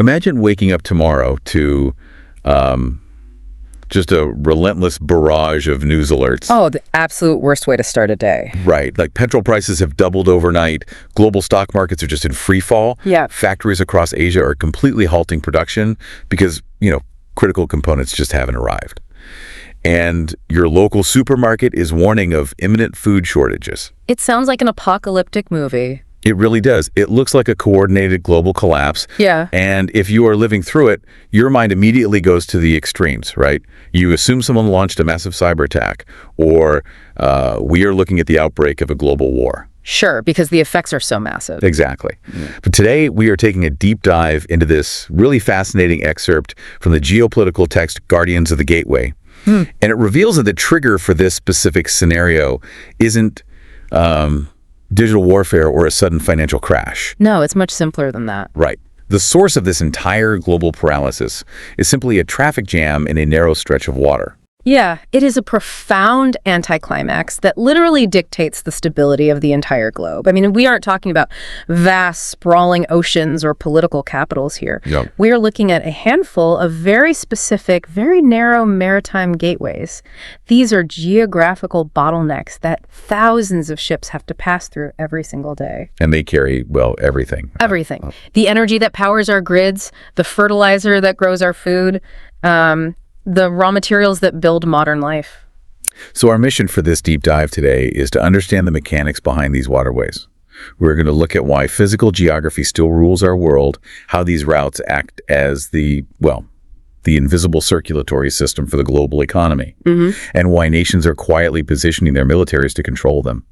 Imagine waking up tomorrow to just a relentless barrage of news alerts. Oh, the absolute worst way to start a day. Right. Like petrol prices have doubled overnight. Global stock markets are just in free fall. Yeah. Factories across Asia are completely halting production because, critical components just haven't arrived. And your local supermarket is warning of imminent food shortages. It sounds like an apocalyptic movie. It really does. It looks like a coordinated global collapse. Yeah. And if you are living through it, your mind immediately goes to the extremes, right? You assume someone launched a massive cyber attack, or we are looking at the outbreak of a global war. Sure, because the effects are so massive. Exactly. But today, we are taking a deep dive into this really fascinating excerpt from the geopolitical text Guardians of the Gateway. And it reveals that the trigger for this specific scenario isn't digital warfare or a sudden financial crash. No, it's much simpler than that. Right. The source of this entire global paralysis is simply a traffic jam in a narrow stretch of water. Yeah, it is a profound anticlimax that literally dictates the stability of the entire globe. I mean, we aren't talking about vast, sprawling oceans or political capitals here. Yep. We are looking at a handful of very specific, very narrow maritime gateways. These are geographical bottlenecks that thousands of ships have to pass through every single day. And they carry, everything. Everything. The energy that powers our grids, the fertilizer that grows our food, the raw materials that build modern life. So our mission for this deep dive today is to understand the mechanics behind these waterways. We're going to look at why physical geography still rules our world, how these routes act as the invisible circulatory system for the global economy, and why nations are quietly positioning their militaries to control them.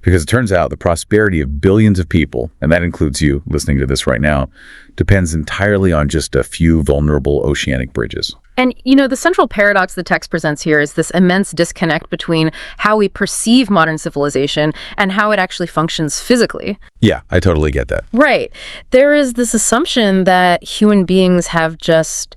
Because it turns out the prosperity of billions of people, and that includes you listening to this right now, depends entirely on just a few vulnerable oceanic bridges. And, the central paradox the text presents here is this immense disconnect between how we perceive modern civilization and how it actually functions physically. Yeah, I totally get that. Right. There is this assumption that human beings have just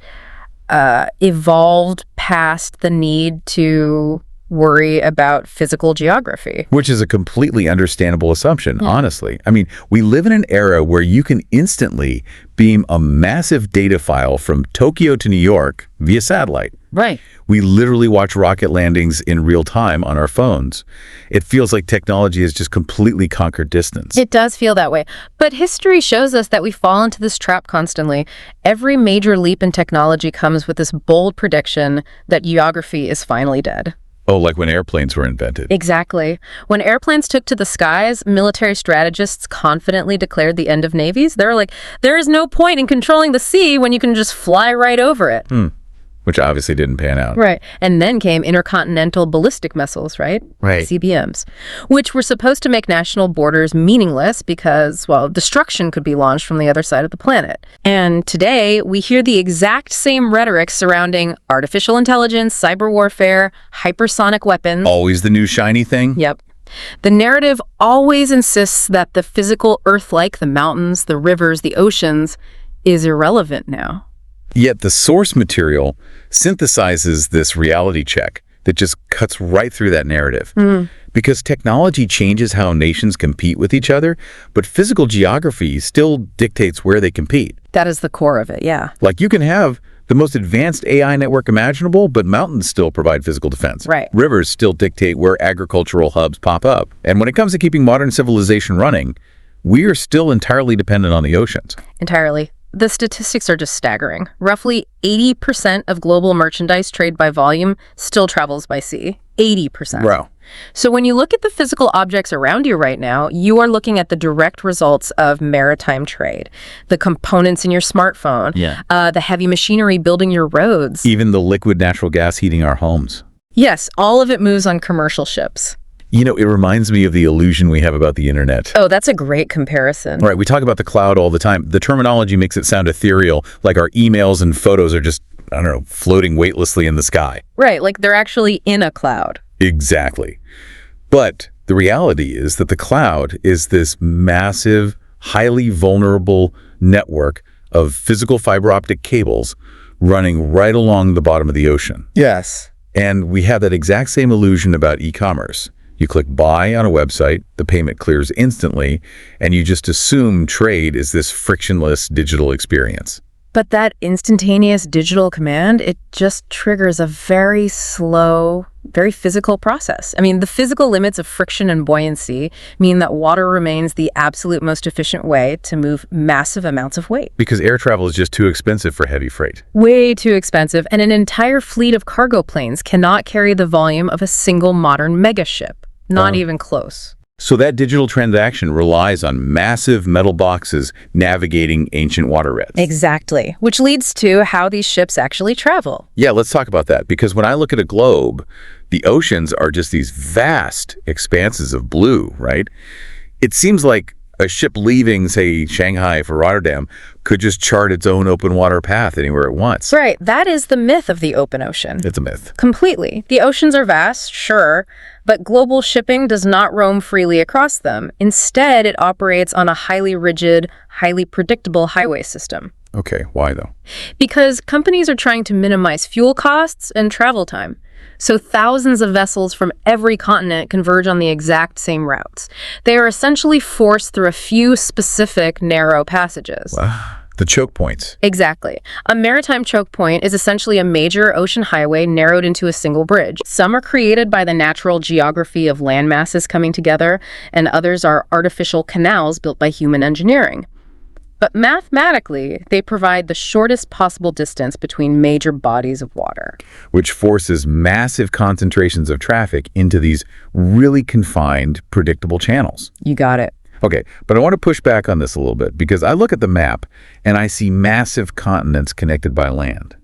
evolved past the need to worry about physical geography. Which is a completely understandable assumption, honestly. I mean, we live in an era where you can instantly beam a massive data file from Tokyo to New York via satellite. Right. We literally watch rocket landings in real time on our phones. It feels like technology has just completely conquered distance. It does feel that way. But history shows us that we fall into this trap constantly. Every major leap in technology comes with this bold prediction that geography is finally dead. Oh, like when airplanes were invented. Exactly. When airplanes took to the skies, military strategists confidently declared the end of navies. They were like, there is no point in controlling the sea when you can just fly right over it. Which obviously didn't pan out. Right. And then came intercontinental ballistic missiles, right? Right. CBMs, which were supposed to make national borders meaningless because, destruction could be launched from the other side of the planet. And today, we hear the exact same rhetoric surrounding artificial intelligence, cyber warfare, hypersonic weapons. Always the new shiny thing? Yep. The narrative always insists that the physical Earth-like, the mountains, the rivers, the oceans, is irrelevant now. Yet the source material synthesizes this reality check that just cuts right through that narrative. Because technology changes how nations compete with each other, but physical geography still dictates where they compete. That is the core of it, yeah. Like you can have the most advanced AI network imaginable, but mountains still provide physical defense. Right. Rivers still dictate where agricultural hubs pop up. And when it comes to keeping modern civilization running, we are still entirely dependent on the oceans. Entirely. The statistics are just staggering. Roughly 80% of global merchandise trade by volume still travels by sea. 80%. Wow. So when you look at the physical objects around you right now, you are looking at the direct results of maritime trade. The components in your smartphone, the heavy machinery building your roads. Even the liquid natural gas heating our homes. Yes, all of it moves on commercial ships. It reminds me of the illusion we have about the internet. Oh, that's a great comparison. Right, we talk about the cloud all the time. The terminology makes it sound ethereal, like our emails and photos are just, floating weightlessly in the sky. Right, like they're actually in a cloud. Exactly. But the reality is that the cloud is this massive, highly vulnerable network of physical fiber optic cables running right along the bottom of the ocean. Yes. And we have that exact same illusion about e-commerce. You click buy on a website, the payment clears instantly, and you just assume trade is this frictionless digital experience. But that instantaneous digital command, it just triggers a very slow, very physical process. I mean, the physical limits of friction and buoyancy mean that water remains the absolute most efficient way to move massive amounts of weight. Because air travel is just too expensive for heavy freight. Way too expensive, and an entire fleet of cargo planes cannot carry the volume of a single modern megaship. Not even close. So that digital transaction relies on massive metal boxes navigating ancient waterways. Exactly, which leads to how these ships actually travel. Yeah, let's talk about that. Because when I look at a globe, the oceans are just these vast expanses of blue, right? It seems like a ship leaving, say, Shanghai for Rotterdam could just chart its own open water path anywhere it wants. Right, that is the myth of the open ocean. It's a myth. Completely. The oceans are vast, sure, but global shipping does not roam freely across them. Instead, it operates on a highly rigid, highly predictable highway system. Okay, why though? Because companies are trying to minimize fuel costs and travel time. So thousands of vessels from every continent converge on the exact same routes. They are essentially forced through a few specific narrow passages. The choke points. Exactly. A maritime choke point is essentially a major ocean highway narrowed into a single bridge. Some are created by the natural geography of land masses coming together, and others are artificial canals built by human engineering. But mathematically, they provide the shortest possible distance between major bodies of water. Which forces massive concentrations of traffic into these really confined, predictable channels. You got it. Okay, but I want to push back on this a little bit because I look at the map and I see massive continents connected by land.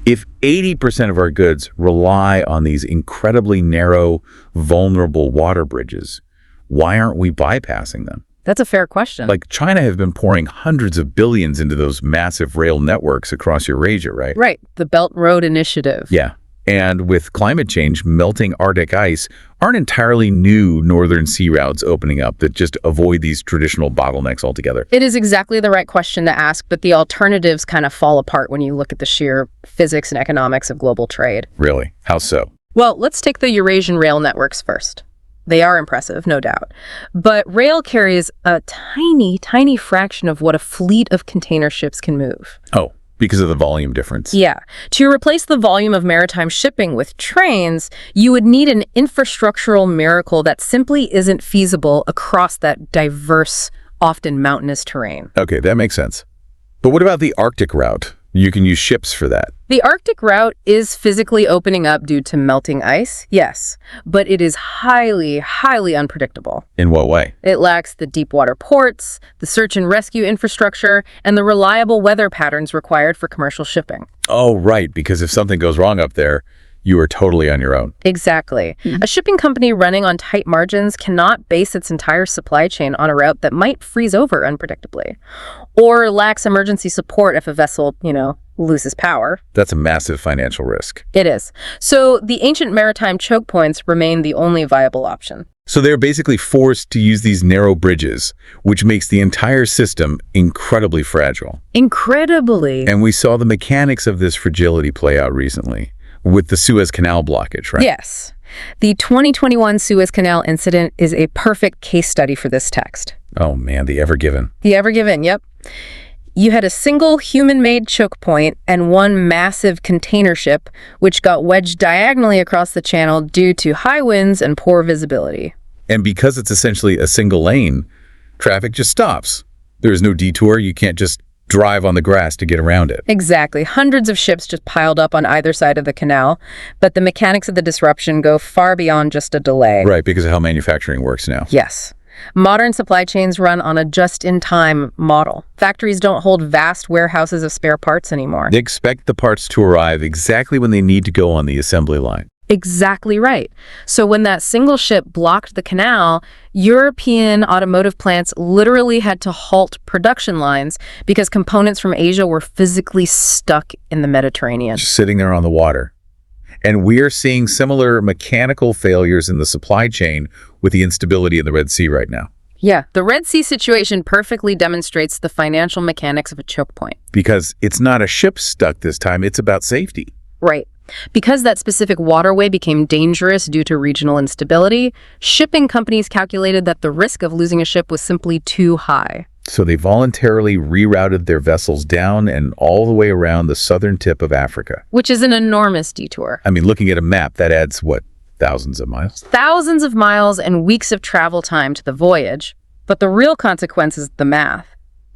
If 80% of our goods rely on these incredibly narrow, vulnerable water bridges, why aren't we bypassing them? That's a fair question. Like China have been pouring hundreds of billions into those massive rail networks across Eurasia, right? Right, the Belt and Road Initiative. Yeah. And with climate change, melting Arctic ice aren't entirely new northern sea routes opening up that just avoid these traditional bottlenecks altogether. It is exactly the right question to ask, but the alternatives kind of fall apart when you look at the sheer physics and economics of global trade. Really? How so? Well, let's take the Eurasian rail networks first. They are impressive, no doubt. But rail carries a tiny, tiny fraction of what a fleet of container ships can move. Oh, because of the volume difference. Yeah. To replace the volume of maritime shipping with trains, you would need an infrastructural miracle that simply isn't feasible across that diverse, often mountainous terrain. Okay, that makes sense. But what about the Arctic route? You can use ships for that. The Arctic route is physically opening up due to melting ice, yes, but it is highly, highly unpredictable. In what way? It lacks the deep water ports, the search and rescue infrastructure, and the reliable weather patterns required for commercial shipping. Oh, right, because if something goes wrong up there, you are totally on your own. Exactly. A shipping company running on tight margins cannot base its entire supply chain on a route that might freeze over unpredictably, or lacks emergency support if a vessel, loses power. That's a massive financial risk. It is. So the ancient maritime choke points remain the only viable option. So they're basically forced to use these narrow bridges, which makes the entire system incredibly fragile. Incredibly. And we saw the mechanics of this fragility play out recently with the Suez Canal blockage, right? Yes. The 2021 Suez Canal incident is a perfect case study for this text. Oh man, the Ever Given. The Ever Given, yep. You had a single human-made choke point and one massive container ship, which got wedged diagonally across the channel due to high winds and poor visibility. And because it's essentially a single lane, traffic just stops. There's no detour. You can't just drive on the grass to get around it. Exactly. Hundreds of ships just piled up on either side of the canal, but the mechanics of the disruption go far beyond just a delay. Right, because of how manufacturing works now. Yes. Modern supply chains run on a just-in-time model. Factories don't hold vast warehouses of spare parts anymore. They expect the parts to arrive exactly when they need to go on the assembly line. Exactly right. So when that single ship blocked the canal, European automotive plants literally had to halt production lines because components from Asia were physically stuck in the Mediterranean. Just sitting there on the water. And we're seeing similar mechanical failures in the supply chain with the instability in the Red Sea right now. Yeah, the Red Sea situation perfectly demonstrates the financial mechanics of a choke point. Because it's not a ship stuck this time, it's about safety. Right. Because that specific waterway became dangerous due to regional instability, shipping companies calculated that the risk of losing a ship was simply too high. So they voluntarily rerouted their vessels down and all the way around the southern tip of Africa. Which is an enormous detour. I mean, looking at a map, that adds, what, thousands of miles? Thousands of miles and weeks of travel time to the voyage. But the real consequence is the math.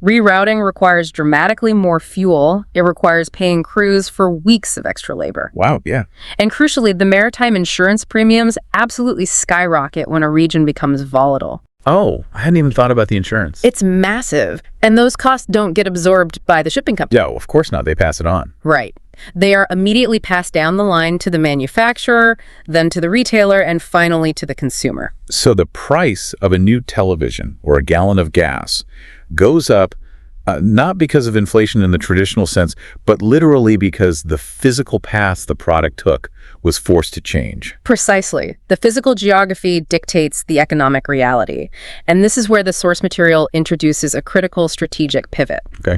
Rerouting requires dramatically more fuel. It requires paying crews for weeks of extra labor. Wow, yeah. And crucially, the maritime insurance premiums absolutely skyrocket when a region becomes volatile. Oh, I hadn't even thought about the insurance. It's massive, and those costs don't get absorbed by the shipping company. No, of course not. They pass it on. Right. They are immediately passed down the line to the manufacturer, then to the retailer, and finally to the consumer. So the price of a new television or a gallon of gas goes up not because of inflation in the traditional sense, but literally because the physical path the product took was forced to change. Precisely. The physical geography dictates the economic reality. And this is where the source material introduces a critical strategic pivot. Okay.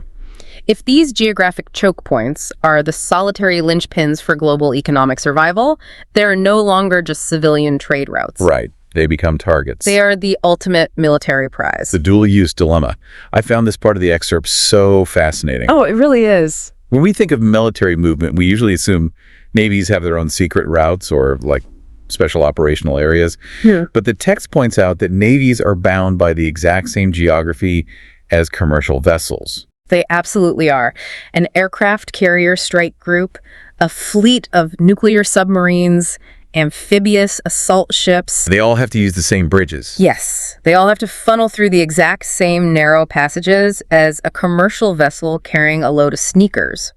If these geographic choke points are the solitary linchpins for global economic survival, they're no longer just civilian trade routes. Right. They become targets. They are the ultimate military prize. The dual-use dilemma. I found this part of the excerpt so fascinating. Oh, it really is. When we think of military movement, we usually assume navies have their own secret routes or like special operational areas. Yeah. But the text points out that navies are bound by the exact same geography as commercial vessels. They absolutely are. An aircraft carrier strike group, a fleet of nuclear submarines, amphibious assault ships. They all have to use the same bridges. Yes, they all have to funnel through the exact same narrow passages as a commercial vessel carrying a load of sneakers.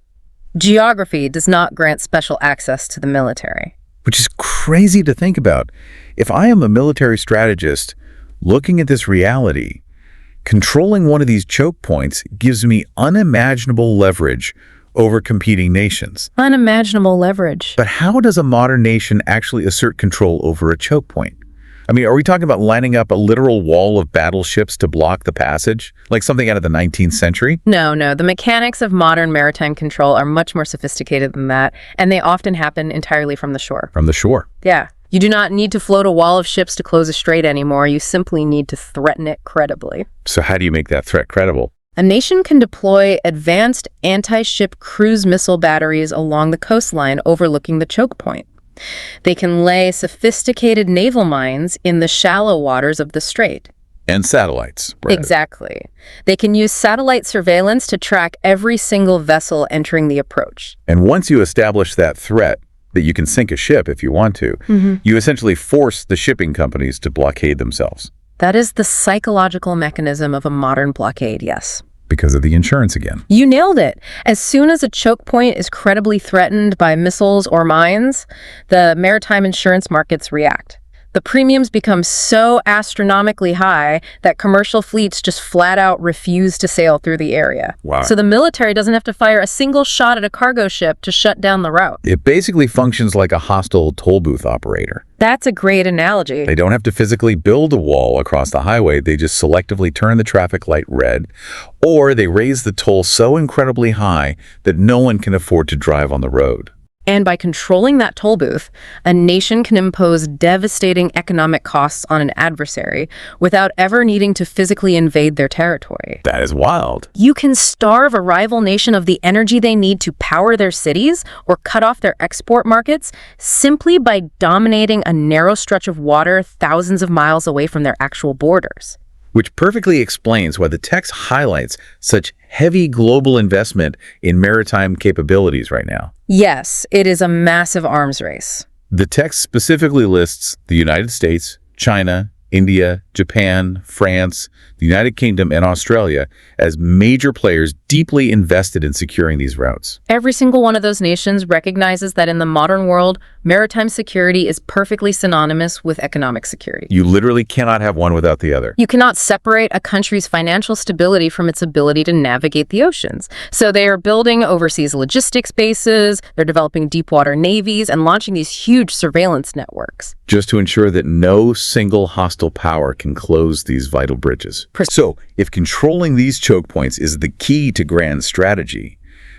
Geography does not grant special access to the military. Which is crazy to think about. If I am a military strategist looking at this reality, controlling one of these choke points gives me unimaginable leverage over competing nations. Unimaginable leverage. But how does a modern nation actually assert control over a choke point? I mean, are we talking about lining up a literal wall of battleships to block the passage, like something out of the 19th century? No. The mechanics of modern maritime control are much more sophisticated than that, and they often happen entirely from the shore. From the shore. Yeah. You do not need to float a wall of ships to close a strait anymore. You simply need to threaten it credibly. So how do you make that threat credible? A nation can deploy advanced anti-ship cruise missile batteries along the coastline overlooking the choke point. They can lay sophisticated naval mines in the shallow waters of the strait. And satellites. Right. Exactly. They can use satellite surveillance to track every single vessel entering the approach. And once you establish that threat, that you can sink a ship if you want to, you essentially force the shipping companies to blockade themselves. That is the psychological mechanism of a modern blockade, yes. Because of the insurance again. You nailed it. As soon as a choke point is credibly threatened by missiles or mines, the maritime insurance markets react. The premiums become so astronomically high that commercial fleets just flat out refuse to sail through the area. Wow. So the military doesn't have to fire a single shot at a cargo ship to shut down the route. It basically functions like a hostile toll booth operator. That's a great analogy. They don't have to physically build a wall across the highway. They just selectively turn the traffic light red, or they raise the toll so incredibly high that no one can afford to drive on the road. And by controlling that toll booth, a nation can impose devastating economic costs on an adversary without ever needing to physically invade their territory. That is wild. You can starve a rival nation of the energy they need to power their cities or cut off their export markets simply by dominating a narrow stretch of water thousands of miles away from their actual borders. Which perfectly explains why the text highlights such heavy global investment in maritime capabilities right now. Yes, it is a massive arms race. The text specifically lists the United States, China, India, Japan, France, the United Kingdom, and Australia as major players deeply invested in securing these routes. Every single one of those nations recognizes that in the modern world, maritime security is perfectly synonymous with economic security. You literally cannot have one without the other. You cannot separate a country's financial stability from its ability to navigate the oceans. So they are building overseas logistics bases, they're developing deep-water navies, and launching these huge surveillance networks. Just to ensure that no single hostile power can close these vital bridges. So, if controlling these choke points is the key to grand strategy,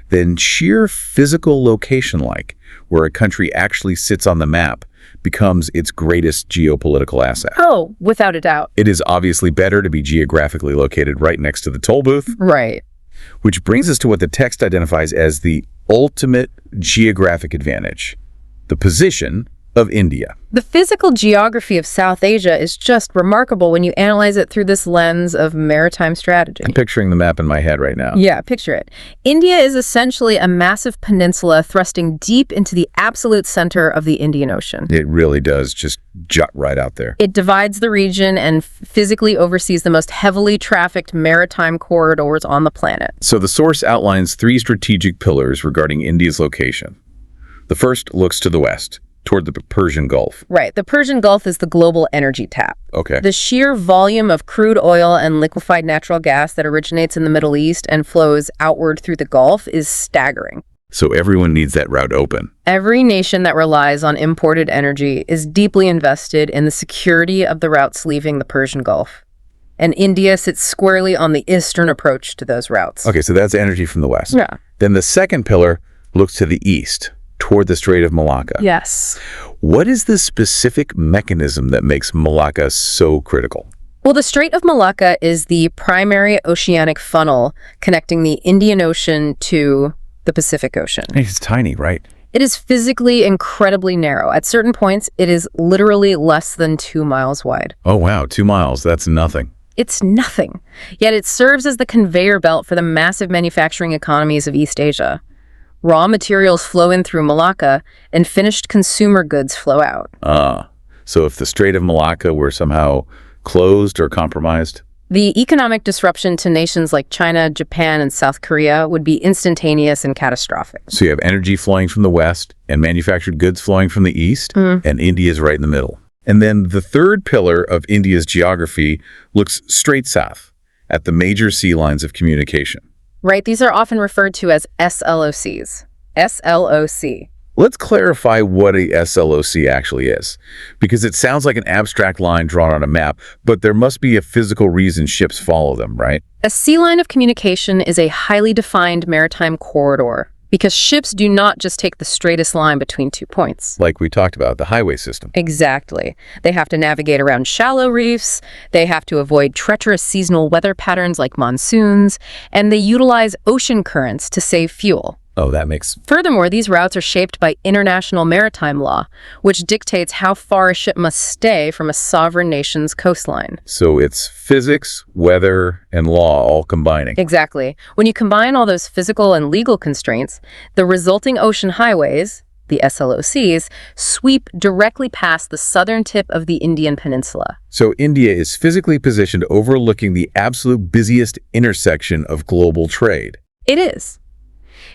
then sheer physical location, like where a country actually sits on the map, becomes its greatest geopolitical asset. Oh, without a doubt. It is obviously better to be geographically located right next to the toll booth. Right. Which brings us to what the text identifies as the ultimate geographic advantage, the position of India. The physical geography of South Asia is just remarkable when you analyze it through this lens of maritime strategy. I'm picturing the map in my head right now. Yeah, picture it. India is essentially a massive peninsula thrusting deep into the absolute center of the Indian Ocean. It really does just jut right out there. It divides the region and physically oversees the most heavily trafficked maritime corridors on the planet. So the source outlines 3 strategic pillars regarding India's location. The first looks to the west, toward the Persian Gulf. Right. The Persian Gulf is the global energy tap. Okay. The sheer volume of crude oil and liquefied natural gas that originates in the Middle East and flows outward through the Gulf is staggering. So everyone needs that route open. Every nation that relies on imported energy is deeply invested in the security of the routes leaving the Persian Gulf. And India sits squarely on the eastern approach to those routes. Okay, so that's energy from the west. Yeah. Then the second pillar looks to the east, toward the Strait of Malacca. Yes. What is the specific mechanism that makes Malacca so critical? Well, the Strait of Malacca is the primary oceanic funnel connecting the Indian Ocean to the Pacific Ocean. It's tiny, right? It is physically incredibly narrow. At certain points, it is literally less than 2 miles wide. Oh, wow, 2 miles. That's nothing. It's nothing. Yet it serves as the conveyor belt for the massive manufacturing economies of East Asia. Raw materials flow in through Malacca, and finished consumer goods flow out. So if the Strait of Malacca were somehow closed or compromised? The economic disruption to nations like China, Japan, and South Korea would be instantaneous and catastrophic. So you have energy flowing from the west and manufactured goods flowing from the east, and India is right in the middle. And then the third pillar of India's geography looks straight south at the major sea lines of communication. Right, these are often referred to as SLOCs. SLOC. Let's clarify what a SLOC actually is, because it sounds like an abstract line drawn on a map, but there must be a physical reason ships follow them, right? A sea line of communication is a highly defined maritime corridor because ships do not just take the straightest line between 2 points. Like we talked about, the highway system. Exactly. They have to navigate around shallow reefs, they have to avoid treacherous seasonal weather patterns like monsoons, and they utilize ocean currents to save fuel. Oh, that makes... Furthermore, these routes are shaped by international maritime law, which dictates how far a ship must stay from a sovereign nation's coastline. So it's physics, weather, and law all combining. Exactly. When you combine all those physical and legal constraints, the resulting ocean highways, the SLOCs, sweep directly past the southern tip of the Indian Peninsula. So India is physically positioned overlooking the absolute busiest intersection of global trade. It is.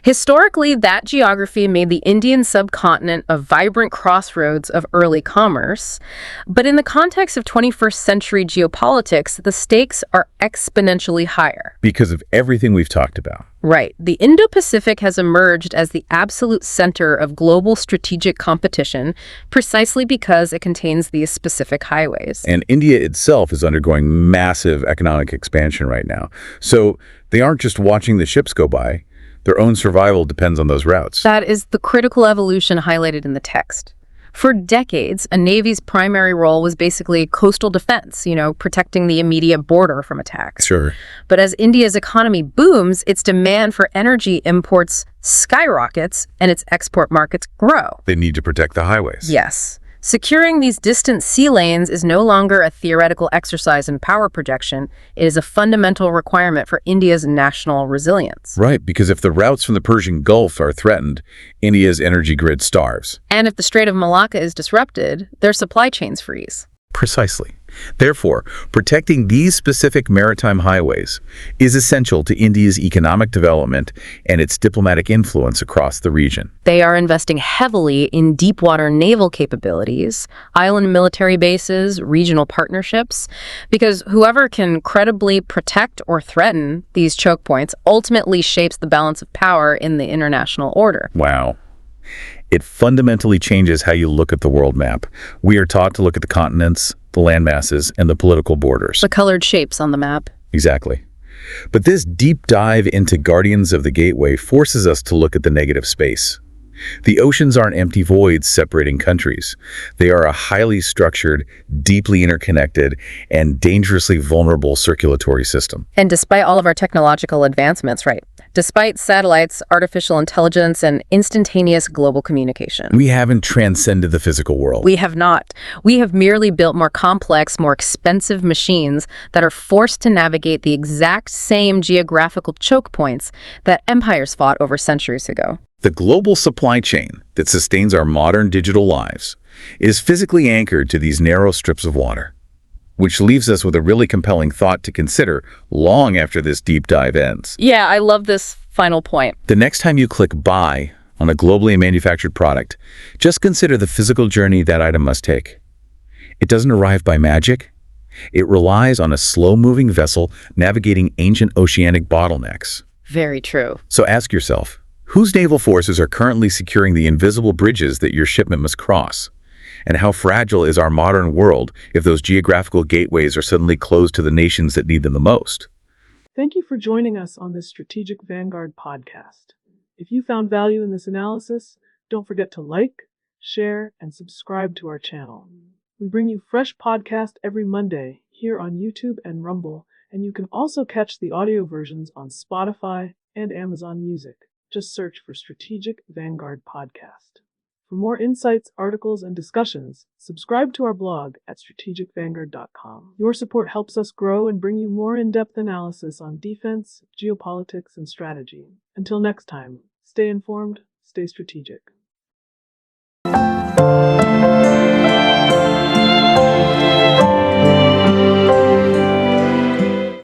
Historically, that geography made the Indian subcontinent a vibrant crossroads of early commerce, but in the context of 21st century geopolitics, the stakes are exponentially higher. Because of everything we've talked about. Right. The Indo-Pacific has emerged as the absolute center of global strategic competition precisely because it contains these specific highways. And India itself is undergoing massive economic expansion right now. So they aren't just watching the ships go by. Their own survival depends on those routes. That is the critical evolution highlighted in the text. For decades, a navy's primary role was basically coastal defense, protecting the immediate border from attacks. Sure. But as India's economy booms, its demand for energy imports skyrockets and its export markets grow. They need to protect the highways. Yes. Securing these distant sea lanes is no longer a theoretical exercise in power projection. It is a fundamental requirement for India's national resilience. Right, because if the routes from the Persian Gulf are threatened, India's energy grid starves. And if the Strait of Malacca is disrupted, their supply chains freeze. Precisely. Therefore, protecting these specific maritime highways is essential to India's economic development and its diplomatic influence across the region. They are investing heavily in deep-water naval capabilities, island military bases, regional partnerships, because whoever can credibly protect or threaten these choke points ultimately shapes the balance of power in the international order. Wow. It fundamentally changes how you look at the world map. We are taught to look at the continents, the landmasses, and the political borders. The colored shapes on the map. Exactly. But this deep dive into Guardians of the Gateway forces us to look at the negative space. The oceans aren't empty voids separating countries. They are a highly structured, deeply interconnected, and dangerously vulnerable circulatory system. And despite all of our technological advancements, right? Despite satellites, artificial intelligence, and instantaneous global communication. We haven't transcended the physical world. We have not. We have merely built more complex, more expensive machines that are forced to navigate the exact same geographical choke points that empires fought over centuries ago. The global supply chain that sustains our modern digital lives is physically anchored to these narrow strips of water, which leaves us with a really compelling thought to consider long after this deep dive ends. Yeah, I love this final point. The next time you click buy on a globally manufactured product, just consider the physical journey that item must take. It doesn't arrive by magic. It relies on a slow-moving vessel navigating ancient oceanic bottlenecks. Very true. So ask yourself, whose naval forces are currently securing the invisible bridges that your shipment must cross? And how fragile is our modern world if those geographical gateways are suddenly closed to the nations that need them the most? Thank you for joining us on this Strategic Vanguard podcast. If you found value in this analysis, don't forget to like, share, and subscribe to our channel. We bring you fresh podcasts every Monday here on YouTube and Rumble, and you can also catch the audio versions on Spotify and Amazon Music. Just search for Strategic Vanguard Podcast. For more insights, articles, and discussions, subscribe to our blog at strategicvanguard.com. Your support helps us grow and bring you more in-depth analysis on defense, geopolitics, and strategy. Until next time, stay informed, stay strategic.